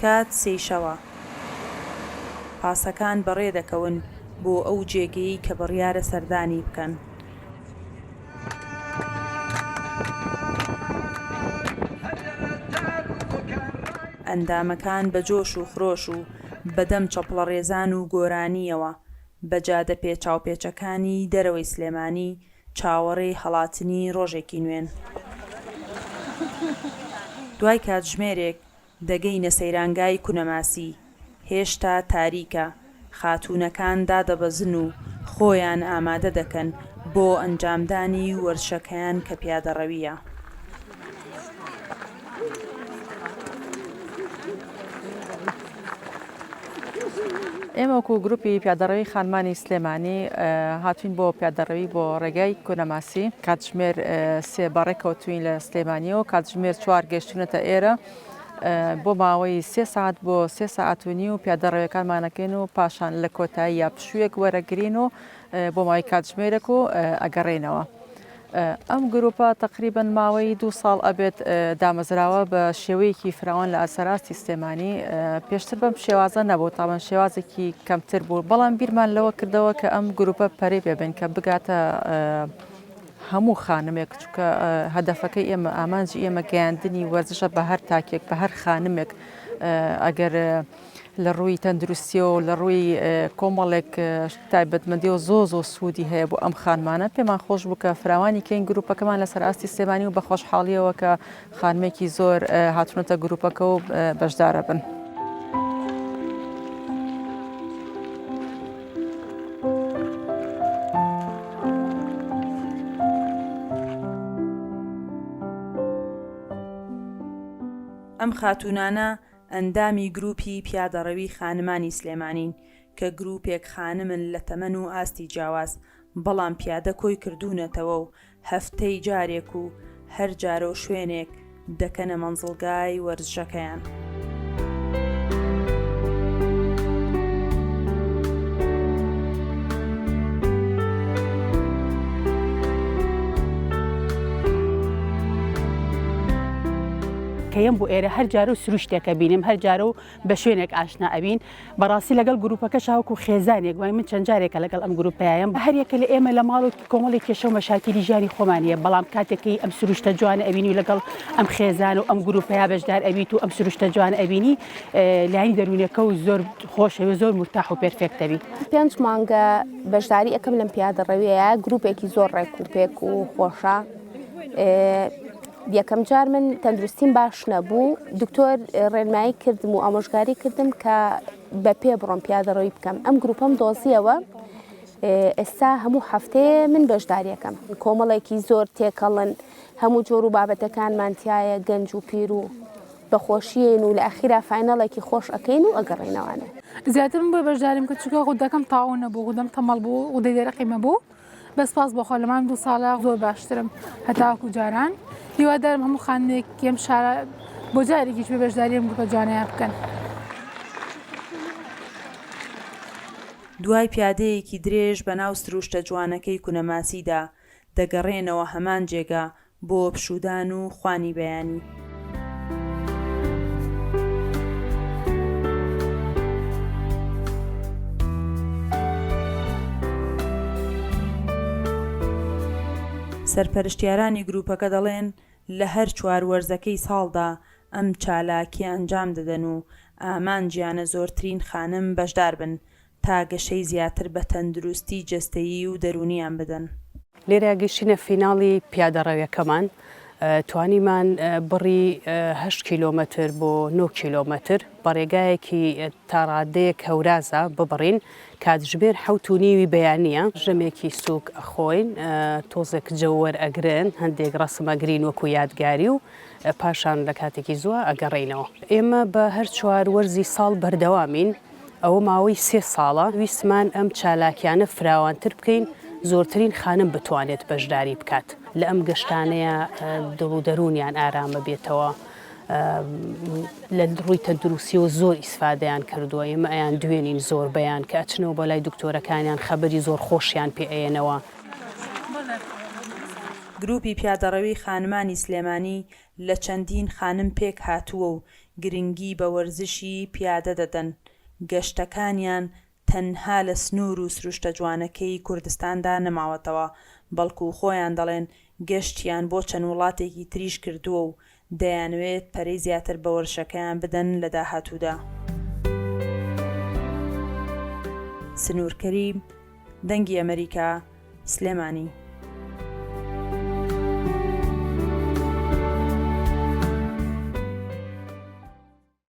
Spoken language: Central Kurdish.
کات 3 شەوە. پاسەکان بەڕێ دەکەون بۆ ئەو جێگەی کە بڕیارە سەردانی بکەن. ئەندامەکان بە جۆش و خرۆش و بەدەم چەپڵە ڕێزان و گۆرانیەوە بە جادە پێچاوپێچەکانی دەرەوەی سلێمانی چاوەڕێی هەڵاتنی ڕۆژێکی نوێن. دوای کاتژمێرێک دەگەینە سەیرانگای کونەماسی. هێشتا تاریکە، خاتوونەکان دادەبەزن و خۆیان ئامادە دەکەن بۆ ئەنجامدانی وەرزشەکەیان کە پیادەڕەویە. ئێمە وەکو گروپی پیادەڕەوی خانمانی سلێمانی هاتوین بۆ پیادەڕەوی بۆ ڕێگای کونەماسی. کاتژمێر 3 بەڕێ کەوتوین لە سلێمانیەوە، کاتژمێر 4 گەشتونەتە ئێرە بۆ ماوەی 3 ساعت بۆ 3 ساعت و نیو پیادەڕەویەکانمانەکەین و پاشان لە کۆتایی یا پشوویەک وەرەگرین و بۆ ماوەی کاتژمێرێک و ئەگەڕێنەوە. ئەم گروپە تقریبا ماوەی 2 ساڵ ئەبێت دامەزراوە بە شێوەیەکی فراوان لە ئاسەراستی سلێمانی. پێشتر بەم شێوازە نەبوو، تاوان شێوازێکی کەمتر بوو، بەڵام بیرمان لەوە کردەوە کە ئەم گروپە پەرەی پێبن کە بگاتە هەموو خانمێک، چونکە هەدەفەکەی ئێمە ئامانجی ئێمە گەیاندنی وەرزشە بە هەر تاکێک بە هەر خانمێک. ئەگەر لە ڕووی تەندروستیە و لە ڕووی کۆمەڵێک تایبەتمەندی و زۆ سوودی هەیە بۆ ئەم خانمانە، پێمان خۆش بوو کە فراوانی کەین گروپەکەمان لەسەر ئاستی سلێمانی و بە خۆشحاڵیەوە کە خانمێکی زۆر هاتوونەتە گروپەکە و بەشدارە بن. ئەم خاتوونانە ئەندامی گروپی پیادەڕەوی خانمانی سلێمانین کە گروپێک خانمن لە تەمەن و ئاستی جیاواز، بەڵام پیادە کۆی کردوونەتەوە و هەفتەی جارێک و هەر جارە و شوێنێک دەکەنە مەنزڵگای وەرزشەکەیان. کەیم بۆ ئێرە هەر جارە و سروشتێکە بینیم، هەر جارە و بە شوێنێک ئاشنا ئەبین. بەڕاستی لەگەڵ گروپەکە شاوکو خێزانێک وای من چەند جارێکە لەگەڵ ئەم گروپیایم. هەر یەکە لە ئێمە لە ماڵ و کۆمەڵی کێشە و مەشاکیلی ژیانی خۆمانیە، بەڵام کاتێکی ئەم سروشتە جوانە ئەبینی و لەگەڵ ئەم خێزان و ئەم گروپەیە بەشدار ئەبییت و ئەم سروشتە جوان ئەبینی، لایانی دەرونیەکە و زۆر خۆشەوە، زۆر مرتاح و پێرفێکتەبی. 5 مانگە بەشداری ئەەکەم لەم پیادەڕەویەیە، گروپێکی زۆر ڕێک و پێک و خۆشە. یەکەم جار من تەندروستیم باش نەبوو، دکتۆر ڕێنمایی کردم و ئامۆژگاری کردم کە بە پێ بڕۆم پیادەڕەوی بکەم. ئەم گروپەم دۆزیەوە، ئێستا هەموو هەفتەیە من بەشداریەکەم. کۆمەڵێکی زۆر تێکەڵن، هەموو جۆر و بابەتەکانمانتیایە، گەنج و پیر و بەخۆشیین و لە ئەخیرا فاینەڵێکی خۆش ئەەکەین و ئەگەڕێنەوانە. زیاتر من بۆ بەشداریم کرد چونکە غودەکەم تاون نەبوو، غودەم تەمەڵ بوو، غودەی دەرەقیمە بوو. بەس پاس بەخۆ لەمان 2 ساڵە زۆر باشترم هەتاوەکو جاران. هیوادارم هەموو خانمێکی ئەم شارە بۆ جارێکیش بێ بەشداری ئەم گروپە جوانەیە بکەن. دوای پیادەیەکی درێژ بەناو سروشتە جوانەکەی کونەماسیدا دەگەڕێنەوە هەمان جێگا بۆ پشودان و خوانی بەیانی. سەرپەرشتیارانی گروپەکە دەڵێن لە هەر 4 وەرزەکەی ساڵدا ئەم چالاکی ئەنجام دەدەن و ئامانجیانە زۆرترین خانم بەشدار بن تا گەشەی زیاتر بە تەندروستی جەستەیی و دەرونیان بدەن. لێرە گەشتینە فیناڵی پیادەڕەویەکەمان، توانیمان بڕی 8 کیلۆمەتر بۆ 9 کیلۆمەتر بە ڕێگایەکی تا ڕادەیەک هەورازە ببڕین. کاتژمێر 7:30 بەیانیە، ژەمێکی سووک ئەخۆین، تۆزێک جەوەر ئەگرن، هەندێک ڕسمەگرین وەکو یادگاری و پاشان لە کاتێکی زووە ئەگەڕێینەوە. ئێمە بە هەر 4 وەرزی ساڵ بەردەوامین، ئەوە ماوەی 3 ساڵە. ویسمان ئەم چالاکیانە فراوانتر بکەین، زۆرترین خانم بتوانێت بەشداری بکات. لە ئەم گەشتانەیە دڵ و دەرونیان ئارامە بێتەوە، لە ڕووی تەندروستی و زۆر ئیسفادەیان کردووە. ئێمە ئەیان دوێنین زۆر بەیان کە ئەچنەوە بە لای دکتۆرەکانیان خەبەری زۆر خۆشیان پێ ئەێنەوە. گروپی پیادەڕەوی خانمانی سلێمانی لە چەندین خانم پێک هاتووە و گرنگی بە وەرزشی پیادە دەدەن. گەشتەکانیان تەنها لە سنوور و سروشتە جوانەکەی کوردستاندا نەماوەتەوە، بەڵکو خۆیان دەڵێن گەشتیان بۆ چەند وڵاتێکی تریش کردووە و دەیانوێت پەرەی زیاتر بە وەرشەکەیان بدەن لە داهاتوودا. سنوورکەریم، دەنگی ئەمریکا، سلێمانی.